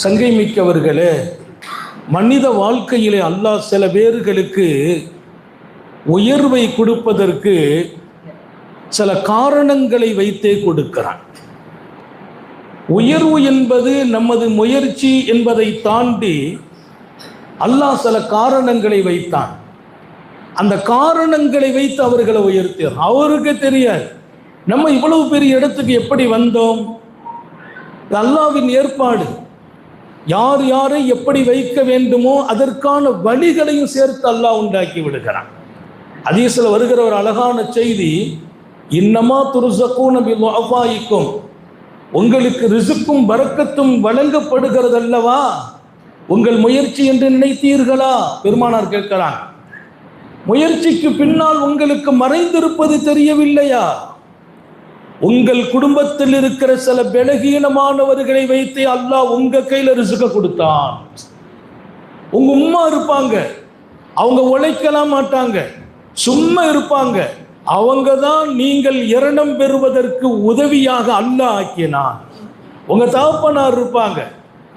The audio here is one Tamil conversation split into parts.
சங்கை மிக்கவர்களே, மனித வாழ்க்கையிலே அல்லாஹ் சில பேர்களுக்கு உயர்வை கொடுப்பதற்கு சில காரணங்களை வைத்தே கொடுக்கிறான். உயர்வு என்பது நமது முயற்சி என்பதை தாண்டி அல்லாஹ் சில காரணங்களை வைத்தான். அந்த காரணங்களை வைத்து அவர்களை உயர்த்தினார். அவருக்கு தெரியாது நம்ம இவ்வளவு பெரிய இடத்துக்கு எப்படி வந்தோம். அல்லாஹ்வின் ஏற்பாடு. யார் யாரை எப்படி வைக்க வேண்டுமோ அதற்கான வழிகளையும் சேர்த்து அல்லாஹ் உண்டாக்கி விடுகிறான். ஹதீஸ்ல வருகிற ஒரு அழகான செய்தி, இன்னமா துர்ஸகூன பிதுஅஃபாயிக்கும், உங்களுக்கு ரிசுக்கும் பரக்கத்தும் வழங்கப்படுகிறது அல்லவா, உங்கள் முயற்சி என்று நினைத்தீர்களா? பெருமானார் கேட்கிறான். முயற்சிக்கு பின்னால் உங்களுக்கு மறைந்திருப்பது தெரியவில்லையா? உங்கள் குடும்பத்தில் இருக்கிற சில பலகீனமானவர்களை வைத்து அல்லாஹ் உங்க கையில ரிசுக்க கொடுத்தான். உங்க உம்மா இருப்பாங்க, அவங்க உழைக்கலாம் மாட்டாங்க, சும்மா இருப்பாங்க. அவங்க தான் நீங்கள் இரணம் பெறுவதற்கு உதவியாக அல்லாஹ் ஆக்கினான். உங்க தகப்பனார் இருப்பாங்க,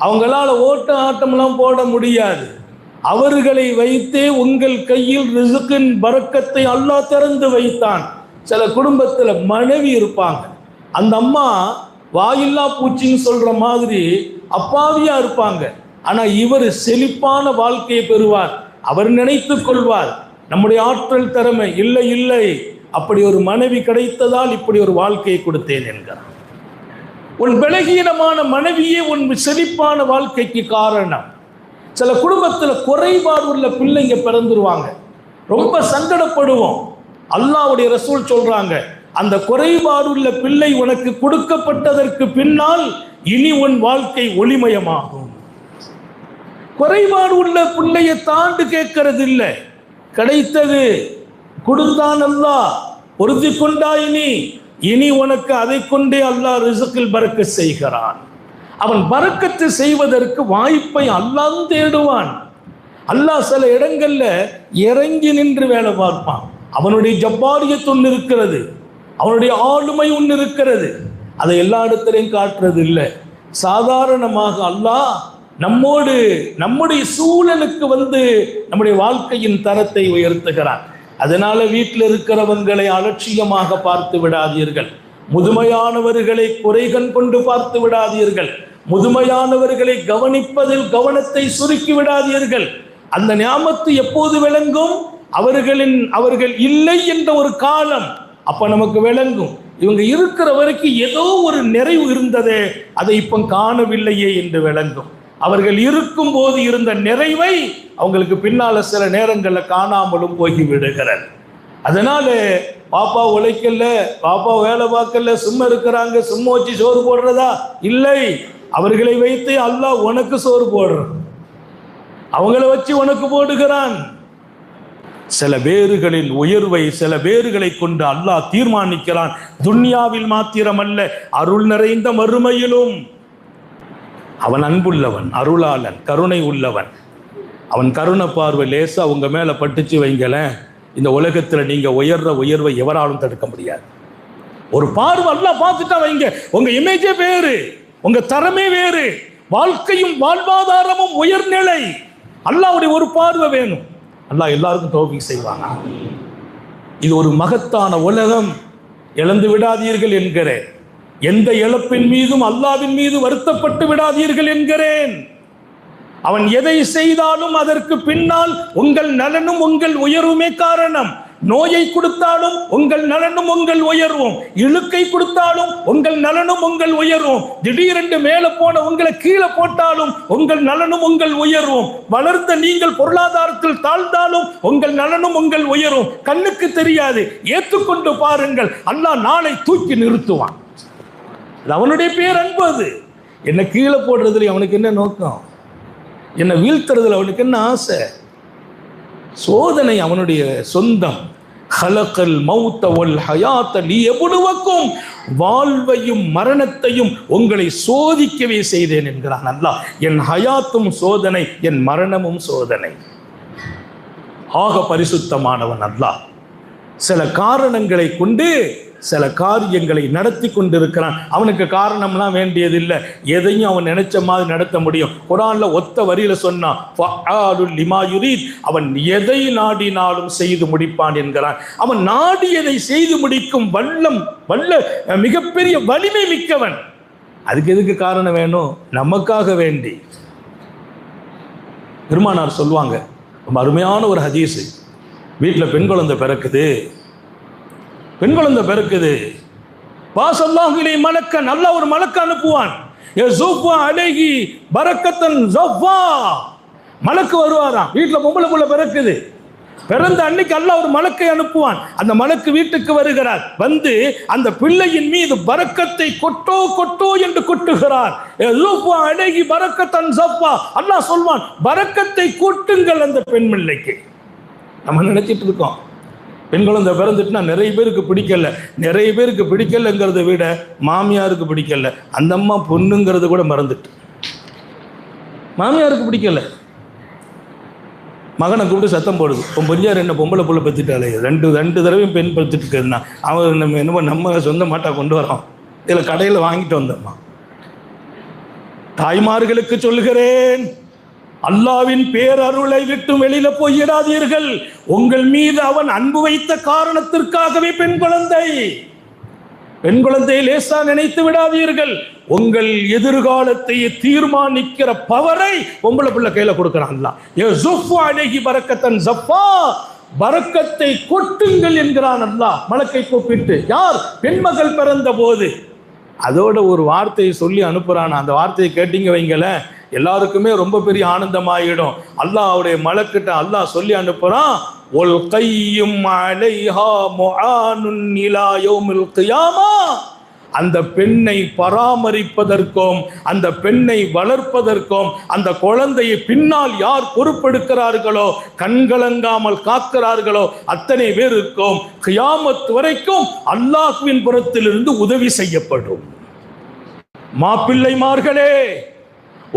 அவங்களால ஓட்ட ஆட்டம்லாம் போட முடியாது. அவர்களை வைத்தே உங்கள் கையில் ரிசுக்கின் பரக்கத்தை அல்லாஹ் திறந்து வைத்தான். சில குடும்பத்தில் மனைவி இருப்பாங்க, அந்த அம்மா வாயில்லா பூச்சின்னு சொல்ற மாதிரி அப்பாவியா இருப்பாங்க. ஆனா இவர் செழிப்பான வாழ்க்கையை பெறுவார். அவர் நினைத்து கொள்வார் நம்முடைய ஆற்றல் திறமை இல்லை இல்லை, அப்படி ஒரு மனைவி கிடைத்ததால் இப்படி ஒரு வாழ்க்கையை கொடுத்தேன் என்கிறார். உன் பலகீனமான மனைவியே உன் செழிப்பான வாழ்க்கைக்கு காரணம். சில குடும்பத்தில் குறைபாடு உள்ள பிள்ளைங்க பிறந்துருவாங்க, ரொம்ப சங்கடப்படுவோம். அல்லாஹ்வுடைய ரசூல் சொல்றாங்க, அந்த குறைபாடு உள்ள பிள்ளை உனக்கு கொடுக்கப்பட்டதற்கு பின்னால் இனி உன் வாழ்க்கை ஒளிமயமாகும். குறைபாடு உள்ள பிள்ளையை தாண்டு கேட்கறது இல்லை, கிடைத்தது கொடுத்தான் அல்லாஹ், பொருத்தி கொண்டாய் இனி உனக்கு அதை கொண்டே அல்லாஹ் ரிசுக்கில் பரக்கத் செய்கிறான். அவன் பரக்கத்து செய்வதற்கு வாய்ப்பை அல்லாஹ் தேடுவான். அல்லாஹ் சில இடங்கள்ல இறங்கி நின்று வேலை பார்ப்பான். அவனுடைய ஜப்பாரியத்து ஒன்று இருக்கிறது, அவனுடைய ஆளுமை ஒன்று இருக்கிறது. அதை எல்லா இடத்திலையும் காட்டுறது இல்லை. சாதாரணமாக அல்லாஹ் நம்மோடு நம்முடைய சூழலுக்கு வந்து நம்முடைய வாழ்க்கையின் தரத்தை உயர்த்துகிறான். அதனால வீட்டில் இருக்கிறவங்களை அலட்சியமாக பார்த்து விடாதீர்கள். முதுமையானவர்களை குறைகண் கொண்டு பார்த்து விடாதீர்கள். முதுமையானவர்களை கவனிப்பதில் கவனத்தை சுருக்கி விடாதீர்கள். அந்த ஞாபத்து எப்போது விளங்கும்? அவர்கள் இல்லை என்ற ஒரு காலம் அப்ப நமக்கு விளங்கும். இவங்க இருக்கிற வரைக்கும் ஏதோ ஒரு நிறைவு இருந்ததே, அதை இப்ப காணவில்லையே என்று விளங்கும். அவர்கள் இருக்கும் போது இருந்த நிறைவை அவங்களுக்கு பின்னால சில நேரங்களில் காணாமலும் போய் விடுகிறது. அதனால பாப்பா உழைக்கல, பாப்பா வேலை பார்க்கல, சும்மா இருக்கிறாங்க, சும்மா வச்சு சோறு போடுறதா? இல்லை, அவர்களை வைத்து அல்லாஹ் உனக்கு சோறு போடுறான், அவங்கள வச்சு உனக்கு போடுகிறான். சில பேர்களின் உயர்வை சில பேர்களை கொண்டு அல்லாஹ் தீர்மானிக்கிறான். துன்யாவில் மாத்திரமல்ல, அருள் நிறைந்த மறுமையிலும். அவன் அன்புள்ளவன், அருளாளன், கருணை உள்ளவன். அவன் கருணை பார்வை லேசா உங்க மேல பட்டுச்சு வைங்களேன், இந்த உலகத்துல நீங்க உயர்வை எவராலும் தடுக்க முடியாது. ஒரு பார்வை அல்லாஹ் பார்த்துட்டா வைங்க, உங்க இமேஜே வேறு, உங்க தரமே வேறு, வாழ்க்கையும் வாழ்வாதாரமும் உயர்நிலை. அல்லாஹ்வுடைய ஒரு பார்வை வேணும். அல்லாஹ் எல்லாருக்கும் தௌஃபீக் செய்வாங்க. இது ஒரு மகத்தான உலகம், இழந்து விடாதீர்கள் என்கிறேன். எந்த இழப்பின் மீதும் அல்லாஹ்வின் மீது வருத்தப்பட்டு விடாதீர்கள் என்கிறேன். அவன் எதை செய்தாலும் அதற்கு பின்னால் உங்கள் நலனும் உங்கள் உயர்வுமே காரணம். நோயை கொடுத்தாலும் உங்கள் நலனும் உங்கள் உயர்வும், இழுக்கை கொடுத்தாலும் உங்கள் நலனும் உங்கள் உயர்வும், திடீரென்று மேலே போன உங்களை கீழே போட்டாலும் உங்கள் நலனும் உங்கள் உயர்வும், வளர்ந்த நீங்கள் பொருளாதாரத்தில் தாழ்ந்தாலும் உங்கள் நலனும் உங்கள் உயர்வும். கண்ணுக்கு தெரியாது, ஏற்றுக்கொண்டு பாருங்கள், அல்லாஹ் நாளை தூக்கி நிறுத்துவான். அவனுடைய பேர் அன்பது. என்னை கீழே போடுறதுல அவனுக்கு என்ன நோக்கம்? என்னை வீழ்த்துறதுல அவனுக்கு என்ன ஆசை? சோதனை அவனுடைய சொந்தம். ஹலக்கல் மௌத்த வல் ஹயாத்த லியப்லுவக்கும், வாழ்வையும் மரணத்தையும் உங்களை சோதிக்கவே செய்தேன் என்கிறான் அல்லாஹ். என் ஹயாத்தும் சோதனை, என் மரணமும் சோதனை. ஆக பரிசுத்தமானவன் அல்லாஹ். சில காரணங்களை கொண்டு சில காரியங்களை நடத்தி கொண்டிருக்கிறான். அவனுக்கு காரணம்லாம் வேண்டியதில்லை, எதையும் அவன் நினைச்ச மாதிரி நடத்த முடியும். குர்ஆன்ல ஒத்த வரியில சொன்னான், ஃபஅலுல் லிமா யுரீத், அவன் எதை நாடினாலும் செய்து முடிப்பான் என்கிறான். அவன் நாடியதை செய்து முடிக்கும் வல்ல மிகப்பெரிய வலிமை மிக்கவன். அதுக்கு எதுக்கு காரணம் வேணும்? நமக்காக வேண்டி. பெருமானார் சொல்லுவாங்க, ரொம்ப அருமையான ஒரு ஹதீஸ். வீட்டில் பெண் குழந்தை பிறக்குது, பாசல்லாஹிலே மலக்கன், அல்லாஹ் ஒரு மலக்க அனுப்புவான். யஸுஃபு அலைஹி பரக்கத்தன் ஸஃபா, மலக்கு வருவாராம். வீட்டில் பொம்பளை புள்ள பிறக்குது, பிறந்த அன்னைக்கு அல்லாஹ் ஒரு மலக்கை அனுப்புவான். அந்த மலக்கு வீட்டுக்கு வருகிறார், வந்து அந்த பிள்ளையின் மீது பரக்கத்தை கொட்டோ என்று கொட்டுகிறார். யஸுஃபு அலைஹி பரக்கத்தன் ஸஃபா, அல்லாஹ் சொல்வான், பரக்கத்தை கொட்டுங்கள் அந்த பெண் பிள்ளைக்கு. நம்ம நினைச்சிட்டு இருக்கோம் பெண் குழந்தை பிறந்துட்டுனா நிறைய பேருக்கு பிடிக்கலங்கிறத விட மாமியாருக்கு பிடிக்கல, அந்த அம்மா பொண்ணுங்கிறது கூட மறந்துட்டு. மாமியாருக்கு பிடிக்கல, மகனை கூப்பிட்டு சத்தம் போடுது, பொஞ்சார் என்ன பொம்பளை புள்ள பெற்றுட்டாலே, ரெண்டு தடவையும் பெண் பெற்றுட்டு இருக்குதுன்னா அவன் நம்ம சொந்த மாட்டா கொண்டு வரோம், இதில் கடையில் வாங்கிட்டு வந்தோம்மா. தாய்மார்களுக்கு சொல்கிறேன், அல்லாவின் பேரருளை விட்டு வெளியில போயிடாதீர்கள். உங்கள் மீது அவன் அன்பு வைத்த காரணத்திற்காகவே பெண் குழந்தையை லேசா நினைத்து விடாதீர்கள். உங்கள் எதிர்காலத்தை தீர்மானிக்கிற பவரை பொம்பளை பிள்ளை கையில கொடுக்கிறான். பரக்கத்தை கொட்டுங்கள் என்கிறான் அல்லாஹ் மலக்கை கூப்பிட்டு. யார்? பெண்மகள் பிறந்த போது அதோட ஒரு வார்த்தையை சொல்லி அனுப்புறான். அந்த வார்த்தையை கேட்டீங்க வைங்கள, எல்லாருக்குமே ரொம்ப பெரிய ஆனந்தமாயிடும். அல்லாஹ்வுடைய மலக்கிட்ட அல்லாஹ் சொல்லி அனுப்புறான், ஒல் கையும் அலைஹா முஆனுன் இலா யௌமில் கியாமா. அந்த பெண்ணை பராமரிப்பதற்கும் அந்த பெண்ணை வளர்ப்பதற்கும் அந்த குழந்தையை பின்னால் யார் பொறுப்பெடுக்கிறார்களோ, கண்கலங்காமல் காக்கிறார்களோ அத்தனை பேருக்கும் கியாமத் வரைக்கும் அல்லாஹ்வின் புறத்திலிருந்து உதவி செய்யப்படும். மாப்பிள்ளைமார்களே,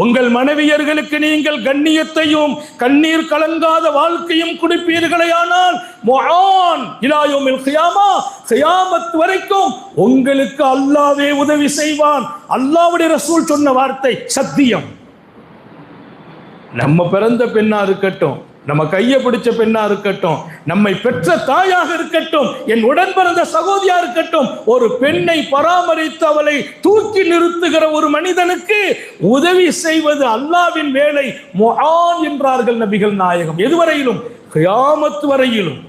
உங்கள் மனைவியர்களுக்கு நீங்கள் கண்ணியத்தையும் கண்ணீர் கலங்காத வாழ்க்கையும் கொடுப்பீர்களேயானால் முஆன் இலா யௌமில் கியாமா, கியாமத் வரைக்கும் உங்களுக்கு அல்லாஹ்வே உதவி செய்வான். அல்லாஹ்வுடைய ரசூல் சொன்ன வார்த்தை சத்தியம். நம்ம பிறந்த பெண்ணா இருக்கட்டும், நம்ம கையை பிடிச்ச பெண்ணா இருக்கட்டும், நம்மை பெற்ற தாயாக இருக்கட்டும், என் உடன் பிறந்த சகோதரியா இருக்கட்டும், ஒரு பெண்ணை பராமரித்து அவளை தூக்கி நிறுத்துகிற ஒரு மனிதனுக்கு உதவி செய்வது அல்லாஹ்வின் வேலை. முஆன் என்றார்கள் நபிகள் நாயகம். எதுவரையிலும்? கியாமத் வரையிலும்.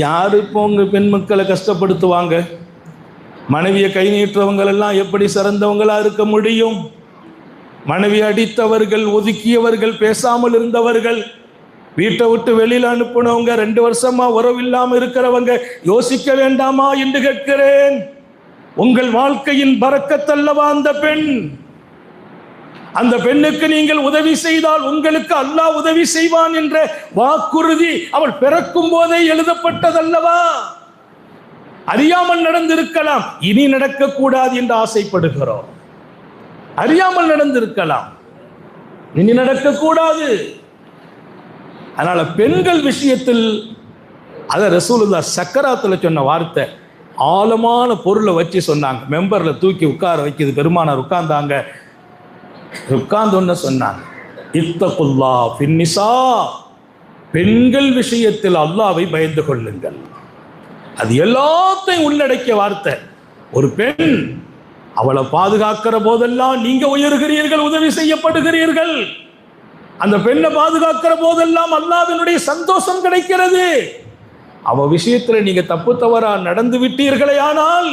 யாரு இப்போ உங்க பெண் மக்களை கஷ்டப்படுத்துவாங்க? மனைவியை கை நீட்டுறவங்க எல்லாம் எப்படி சிறந்தவங்களா இருக்க முடியும்? மனைவி அடித்தவர்கள், ஒதுக்கியவர்கள், பேசாமல் இருந்தவர்கள், வீட்டை விட்டு வெளியில் அனுப்பினவங்க, 2 வருஷமா உறவு இல்லாமல் இருக்கிறவங்க யோசிக்க வேண்டாமா என்று கேட்கிறேன். உங்கள் வாழ்க்கையின் பரக்கத்தல்லவா அந்த பெண். அந்த பெண்ணுக்கு நீங்கள் உதவி செய்தால் உங்களுக்கு அல்லாஹ் உதவி செய்வான் என்ற வாக்குறுதி அவள் பிறக்கும் போதே எழுதப்பட்டதல்லவா? அறியாமல் நடந்திருக்கலாம், இனி நடக்கக்கூடாது என்று ஆசைப்படுகிறோம். அறியாமல் நடந்திருக்கலாம், இனி நடக்கக்கூடாது. அதனால பெண்கள் விஷயத்தில் அத ரசூலுல்லாஹ் சக்கராத்துல சொன்ன வார்த்தை ஆழமான பொருளை வச்சு சொன்னாங்க. மெம்பர்ல தூக்கி உட்கார வைக்கிது பெருமானார் உட்கார்ந்தாங்க. உட்கார்ந்தோன்னு சொன்னாங்க, இத்தகுல்லாஹ் ஃபின்னிசா, பெண்கள் விஷயத்தில் அல்லாஹ்வை பயந்து கொள்ளுங்கள். அது எல்லாத்தையும் உள்ளடக்கிய வார்த்தை. ஒரு பெண் அவளை பாதுகாக்கிற போதெல்லாம் நீங்க உயர்கிறீர்கள், உதவி செய்யப்படுகிறீர்கள். அந்த பெண்ணை பாதுகாக்கிற போதெல்லாம் அல்லாஹ்வினுடைய சந்தோஷம் கிடைக்கிறது. அவ விஷயத்துல நீங்க தப்பு தவறா நடந்து விட்டீர்களே ஆனால்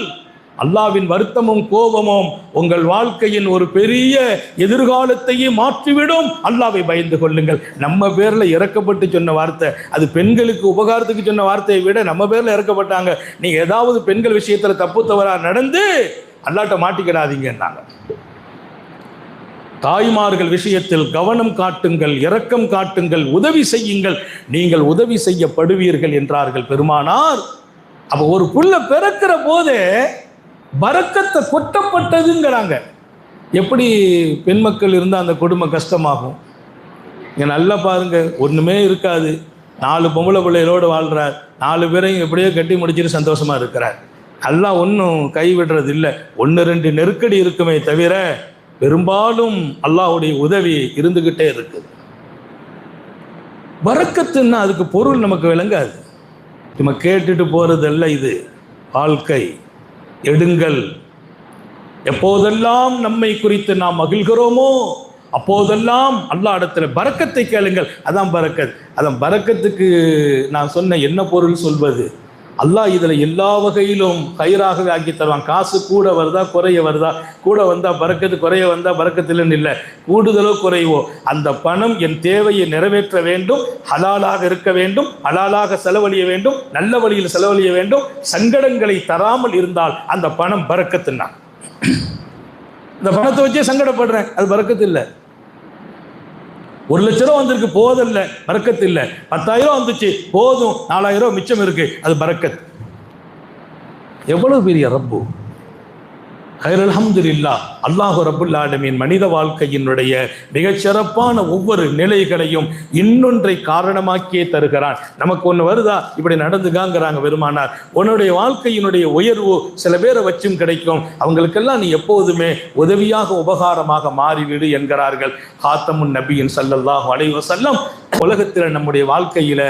அல்லாஹ்வின் வருத்தமும் கோபமும் உங்கள் வாழ்க்கையின் ஒரு பெரிய எதிர்காலத்தையே மாற்றிவிடும். அல்லாஹ்வை பயந்து கொள்ளுங்கள். நம்ம பேர்ல இறக்கப்பட்டு சொன்ன வார்த்தை, அது பெண்களுக்கு உபகாரத்துக்கு சொன்ன வார்த்தையை விட நம்ம பேர்ல இறக்கப்பட்டாங்க. நீங்க ஏதாவது பெண்கள் விஷயத்துல தப்பு தவறா நடந்து அல்லாஹ்ட்ட மாட்டிக்கிறாதீங்கன்னாங்க. தாய்மார்கள் விஷயத்தில் கவனம் காட்டுங்கள், இரக்கம் காட்டுங்கள், உதவி செய்யுங்கள், நீங்கள் உதவி செய்யப்படுவீர்கள் என்றார்கள் பெருமானார். அப்ப ஒரு புள்ள பிறக்கிற போதே பரக்கத்தை கொட்டப்பட்டதுங்கிறாங்க. எப்படி பெண் மக்கள் இருந்தால் அந்த குடும்பம் கஷ்டமாகும்? இங்கே நல்லா பாருங்க, ஒன்றுமே இருக்காது, 4 பொம்பளை பிள்ளைகளோடு வாழ்கிறார், 4 பேரையும் எப்படியோ கட்டி முடிச்சுட்டு சந்தோஷமா இருக்கிறார். அல்லாஹ் ஒன்றும் கைவிடுறது இல்லை. 1-2 நெருக்கடி இருக்குமே தவிர பெரும்பாலும் அல்லாஹ்வுடைய உதவி இருந்துகிட்டே இருக்குது. பரக்கத்துன்னா அதுக்கு பொருள் நமக்கு விளங்காது. நம்ம கேட்டுட்டு போறதல்ல இது வாழ்க்கை. எடுங்கள். எப்போதெல்லாம் நம்மை குறித்து நாம் மகிழ்கிறோமோ அப்போதெல்லாம் அல்லாஹ் இடத்துல பரக்கத்தை கேளுங்கள். அதான் பரக்கத். அதான் பரக்கத்துக்கு நான் சொன்ன என்ன பொருள் சொல்வது? அல்லாஹ் இதில் எல்லா வகையிலும் கயிறாகவே ஆக்கி தருவான். காசு கூட வருதா குறைய வருதா, கூட வந்தால் பரக்கத்து, குறைய வந்தால் பரக்கத்தில்லைன்னு இல்லை. கூடுதலோ குறைவோ அந்த பணம் என் தேவையை நிறைவேற்ற வேண்டும், ஹலாலாக இருக்க வேண்டும், ஹலாலாக செலவழிய வேண்டும், நல்ல வழியில் செலவழிய வேண்டும், சங்கடங்களை தராமல் இருந்தால் அந்த பணம் பரக்கத்துன்னா. இந்த பணத்தை வச்சே சங்கடப்படுறேன், அது பரக்கத்து இல்லை. 1 லட்ச ரூபா வந்திருக்கு போதில்லை, பரக்கத்து இல்லை. 10,000 வந்துச்சு போதும், 4,000 மிச்சம் இருக்கு, அது பரக்கத். எவ்வளவு பெரிய ரப்பு! அல்ஹம்துலில்லாஹ். அல்லாஹ் ரப்புல் ஆலமீன் மனித வாழ்க்கையினுடைய மிகச்சிறப்பான ஒவ்வொரு நிலைகளையும் இன்னொன்றை காரணமாக்கியே தருகிறான். நமக்கு ஒன்று வருதா, இப்படி நடந்துக்காங்கிறாங்க பெருமானார். உன்னுடைய வாழ்க்கையினுடைய உயர்வு சில பேரை வச்சும் கிடைக்கும், அவங்களுக்கெல்லாம் நீ எப்போதுமே உதவியாக உபகாரமாக மாறிவிடு என்கிறார்கள் ஹாத்தமுன் நபியின் ஸல்லல்லாஹு அலைஹி வஸல்லம். உலகத்தில் நம்முடைய வாழ்க்கையில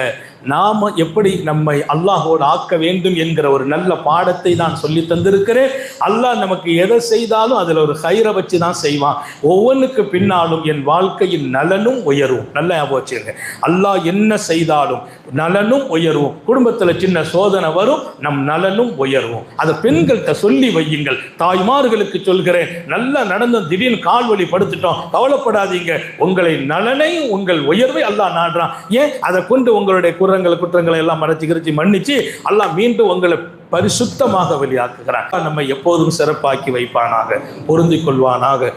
நாம எப்படி நம்மை அல்லாஹோடு ஆக்க வேண்டும் என்கிற ஒரு நல்ல பாடத்தை நான் சொல்லி தந்திருக்கிறேன். அல்லாஹ் நமக்கு எதை செய்தாலும் அதில் ஒரு கயிறை வச்சு தான் செய்வான். ஒவ்வொன்றுக்கு பின்னாலும் என் வாழ்க்கையின் நலனும் உயர்வும். நல்லா ஞாபகம் வச்சுங்க, அல்லாஹ் என்ன செய்தாலும் நலனும் உயர்வும். குடும்பத்தில் சின்ன சோதனை வரும், நம் நலனும் உயர்வும். அதை பெண்கள்கிட்ட சொல்லி வையுங்கள். தாய்மார்களுக்கு சொல்கிறேன், நல்லா நடந்த திடீர்னு கால்வலி படுத்துட்டோம், கவலைப்படாதீங்க. உங்களை நலனை உங்கள் உயர்வை அல்லாஹ் நாடுறான். ஏன் அதை கொண்டு உங்களுடைய குற்றங்களை எல்லாம் மறைச்சு மன்னிச்சு அல்லாஹ் மீண்டும் உங்களை பரிசுத்தமாக வெளியாக்குகிறான். நம்மை எப்போதும் சிறப்பாக்கி வைப்பானாக, பொருந்திக் கொள்வானாக.